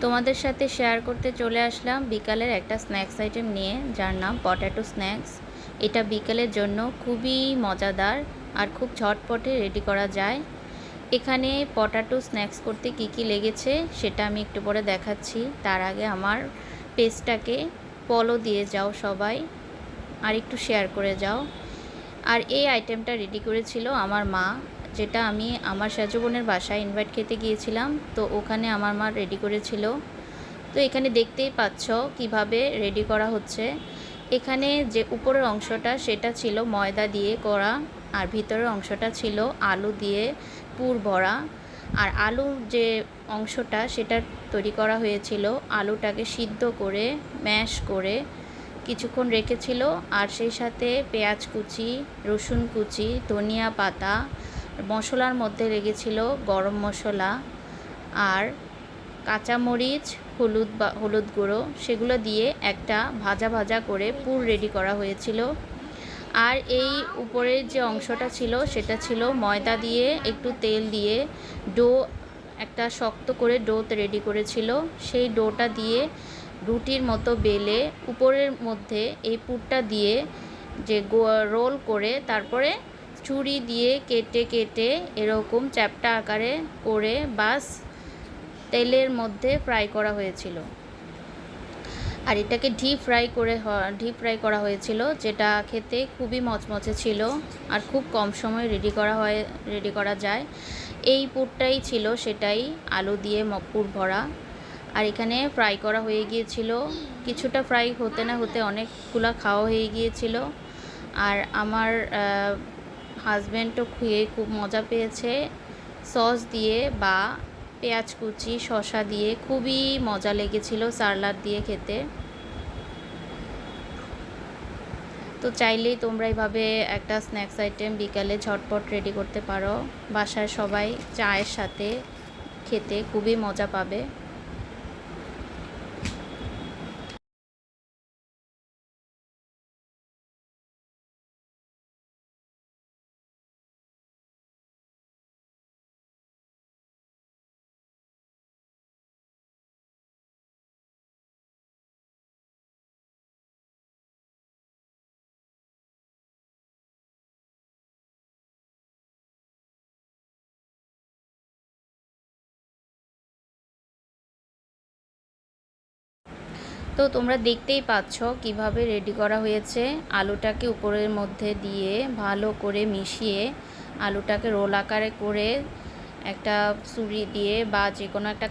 তোমাদের সাথে শেয়ার করতে চলে আসলাম বিকালের একটা স্ন্যাক্স আইটেম নিয়ে, যার নাম পটেটো স্ন্যাক্স। এটা বিকালের জন্য খুবই মজাদার আর খুব ঝটপটে রেডি করা যায়। এখানে পটেটো স্ন্যাক্স করতে কি কি লেগেছে সেটা আমি একটু পরে দেখাচ্ছি। তার আগে আমার পেজটাকে ফলো দিয়ে যাও সবাই, আর একটু শেয়ার করে যাও। আর এই আইটেমটা রেডি করেছিল আমার মা, যেটা আমি আমার সেজো বোনের বাসায় ইনভাইট খেতে গিয়েছিলাম, তো ওখানে আমার মা রেডি করেছিল। তো এখানে দেখতেই পাচ্ছ কিভাবে রেডি করা হচ্ছে। এখানে যে উপরের অংশটা সেটা ছিল ময়দা দিয়ে করা, আর ভিতরের অংশটা ছিল আলু দিয়ে পুর ভরা। আর আলুর যে অংশটা সেটা তৈরি করা হয়েছিল আলুটাকে সিদ্ধ করে ম্যাশ করে কিছুক্ষণ রেখেছিল, আর সেই সাথে পেঁয়াজ কুচি, রসুন কুচি, ধনিয়া পাতা, মশলার মধ্যে লেগেছিল গরম মশলা আর কাঁচামরিচ, হলুদ গুঁড়ো, সেগুলো দিয়ে একটা ভাজা ভাজা করে পুর রেডি করা হয়েছিল। আর এই উপরের যে অংশটা ছিল সেটা ছিল ময়দা দিয়ে একটু তেল দিয়ে ডো, একটা শক্ত করে ডো রেডি করেছিল। সেই ডোটা দিয়ে রুটির মতো বেলে উপরের মধ্যে এই পুরটা দিয়ে যে রোল করে তারপরে ছুরি দিয়ে কেটে কেটে এরকম চ্যাপ্টা আকারে করে বাস তেলের মধ্যে ফ্রাই করা হয়েছিল। আর এটাকে ডিপ ফ্রাই করা হয়েছিল, যেটা খেতে খুবই মচমচে ছিল আর খুব কম সময় রেডি করা যায়। এই পুরটাই ছিল সেটাই, আলু দিয়ে পুর ভরা। আর এখানে ফ্রাই করা হয়ে গিয়েছিল, কিছুটা ফ্রাই হতে না হতে অনেকগুলো খাওয়া হয়ে গিয়েছিল। আর আমার হাজব্যান্ডও খেয়ে খুব মজা পেয়েছে। সস দিয়ে বা পেঁয়াজ কুচি, শসা দিয়ে খুবই মজা লেগেছিল সালাদ দিয়ে খেতে। তো চাইলেই তোমরা এইভাবে একটা স্ন্যাক্স আইটেম বিকালে ঝটপট রেডি করতে পারো। বাসায় সবাই চায়ের সাথে খেতে খুবই মজা পাবে। তো তোমরা দেখতেই পাচ্ছ কিভাবে রেডি করা হয়েছে। আলুটাকে উপরের মধ্যে দিয়ে ভালো করে মিশিয়ে আলুটাকে রোল আকারে করে একটা ছুরি দিয়ে বা যে কোনো একটা